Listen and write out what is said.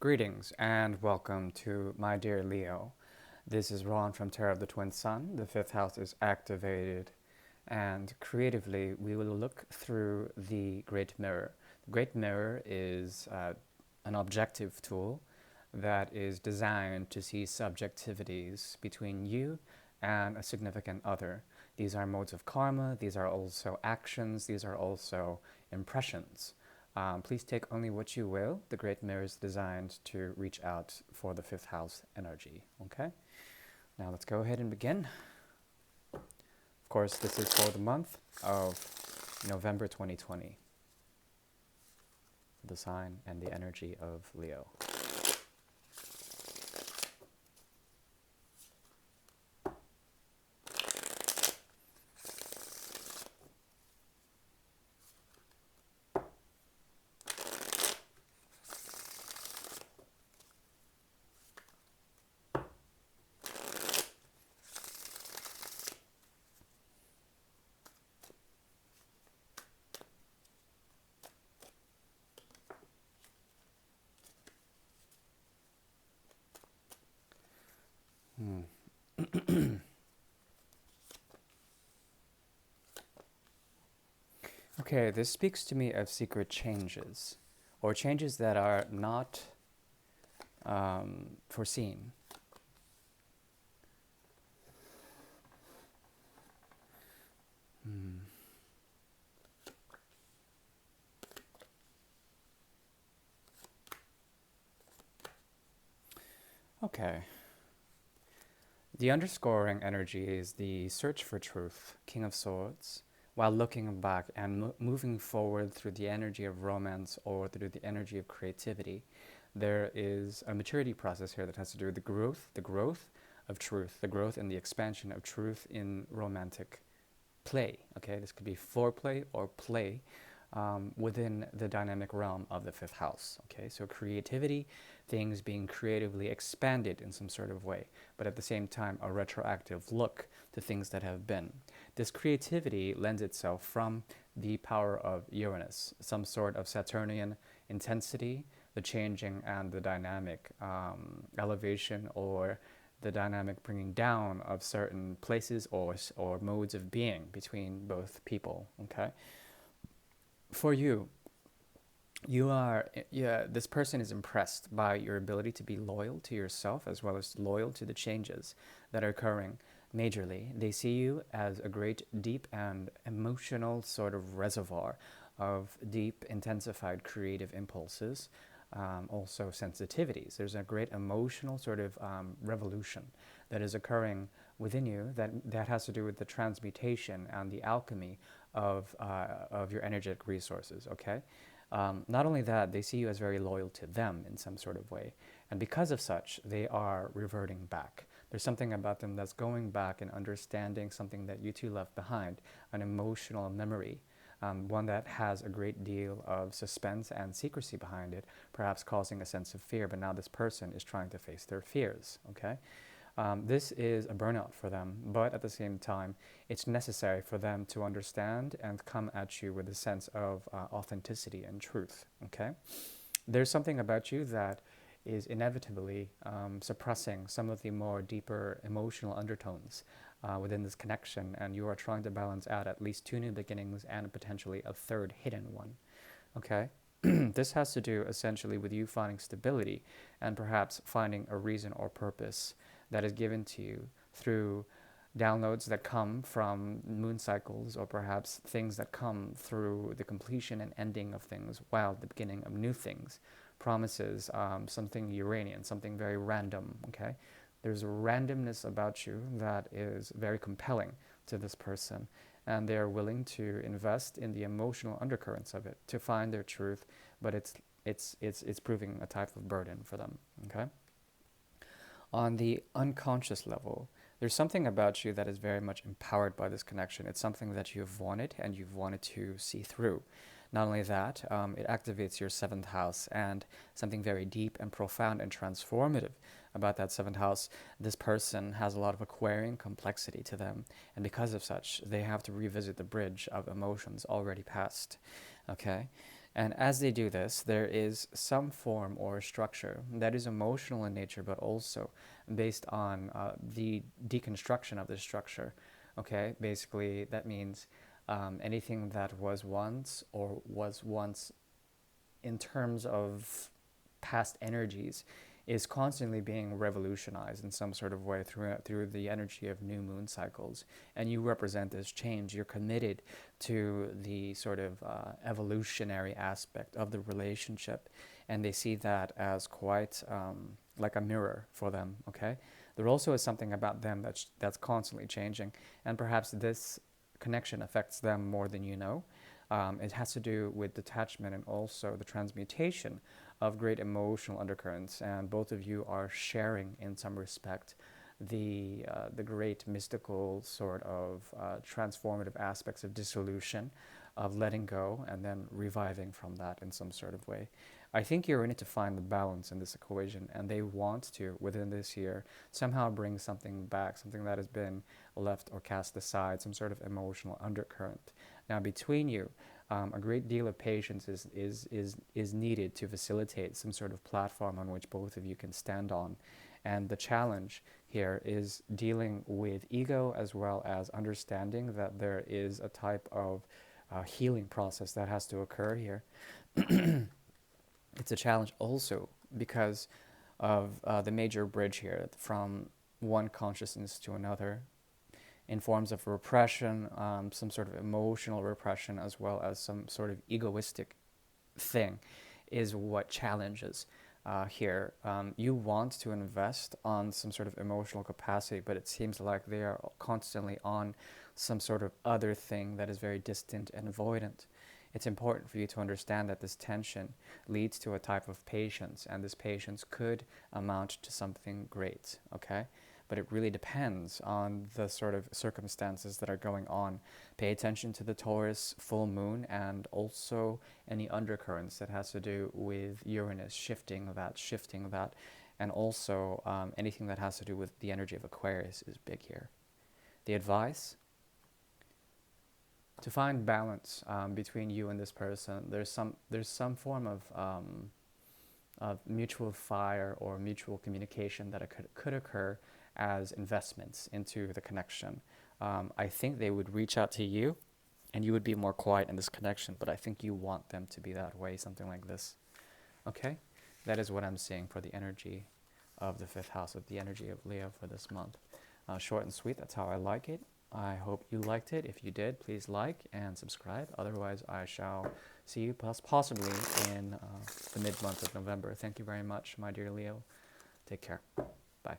Greetings and welcome to my dear Leo. This is Ron from Terror of the Twin Sun. The fifth house is activated, and creatively, we will look through the Great Mirror. The Great Mirror is an objective tool that is designed to see subjectivities between you and a significant other. These are modes of karma, these are also actions, these are also impressions. Please take only what you will. The Great Mirror is designed to reach out for the fifth house energy. Okay? Now let's go ahead and begin. Of course, this is for the month of November 2020. The sign and the energy of Leo. Okay, this speaks to me of secret changes, or changes that are not foreseen. Okay. The underscoring energy is the search for truth, King of Swords, while looking back and moving forward through the energy of romance or through the energy of creativity. There is a maturity process here that has to do with the growth of truth, the growth and the expansion of truth in romantic play. Okay, this could be foreplay or play within the dynamic realm of the fifth house. Okay, so creativity, things being creatively expanded in some sort of way, but at the same time, a retroactive look to things that have been. This creativity lends itself from the power of Uranus, some sort of Saturnian intensity, the changing and the dynamic elevation or the dynamic bringing down of certain places or modes of being between both people. Okay, for you, this person is impressed by your ability to be loyal to yourself as well as loyal to the changes that are occurring majorly. They see you as a great deep and emotional sort of reservoir of deep intensified creative impulses, also sensitivities. There's a great emotional sort of revolution that is occurring within you that has to do with the transmutation and the alchemy of your energetic resources. Okay, not only that, they see you as very loyal to them in some sort of way, and because of such, they are reverting back. There's something about them that's going back and understanding something that you two left behind, an emotional memory, one that has a great deal of suspense and secrecy behind it, perhaps causing a sense of fear, but now this person is trying to face their fears. Okay, this is a burnout for them, but at the same time, it's necessary for them to understand and come at you with a sense of authenticity and truth. Okay, there's something about you that is inevitably suppressing some of the more deeper emotional undertones within this connection, and you are trying to balance out at least two new beginnings and potentially a third hidden one. Okay, this has to do essentially with you finding stability and perhaps finding a reason or purpose that is given to you through downloads that come from moon cycles, or perhaps things that come through the completion and ending of things while the beginning of new things. Promises, something Uranian, something very random. Okay, there's a randomness about you that is very compelling to this person, and they are willing to invest in the emotional undercurrents of it to find their truth, but it's proving a type of burden for them. Okay, on the unconscious level, there's something about you that is very much empowered by this connection. It's something that you've wanted and you've wanted to see through. Not only that, it activates your seventh house, and something very deep and profound and transformative about that seventh house. This person has a lot of Aquarian complexity to them, and because of such, they have to revisit the bridge of emotions already past. Okay, And as they do this, there is some form or structure that is emotional in nature, but also based on the deconstruction of the structure. Okay, basically, that means anything that was once in terms of past energies is constantly being revolutionized in some sort of way through the energy of new moon cycles. And you represent this change. You're committed to the sort of evolutionary aspect of the relationship, and they see that as quite like a mirror for them. Okay, there also is something about them that's constantly changing, and perhaps this connection affects them more than you know. It has to do with detachment and also the transmutation of great emotional undercurrents, and both of you are sharing, in some respect, the great mystical sort of transformative aspects of dissolution, of letting go, and then reviving from that in some sort of way. I think you're in it to find the balance in this equation, and they want to, within this year, somehow bring something back, something that has been left or cast aside, some sort of emotional undercurrent. Now, between you, a great deal of patience is needed to facilitate some sort of platform on which both of you can stand on. And the challenge here is dealing with ego as well as understanding that there is a type of healing process that has to occur here. It's a challenge also because of the major bridge here from one consciousness to another in forms of repression, some sort of emotional repression, as well as some sort of egoistic thing, is what challenges here. You want to invest on some sort of emotional capacity, but it seems like they are constantly on some sort of other thing that is very distant and avoidant. It's important for you to understand that this tension leads to a type of patience, and this patience could amount to something great, okay? But it really depends on the sort of circumstances that are going on. Pay attention to the Taurus full moon and also any undercurrents that has to do with Uranus shifting that, and also anything that has to do with the energy of Aquarius is big here. The advice: to find balance between you and this person. There's some form of mutual fire or mutual communication that could occur as investments into the connection. I think they would reach out to you, and you would be more quiet in this connection. But I think you want them to be that way, something like this. Okay, that is what I'm seeing for the energy of the fifth house, of the energy of Leo for this month. Short and sweet. That's how I like it. I hope you liked it. If you did, please like and subscribe. Otherwise, I shall see you possibly in the mid-month of November. Thank you very much, my dear Leo. Take care. Bye.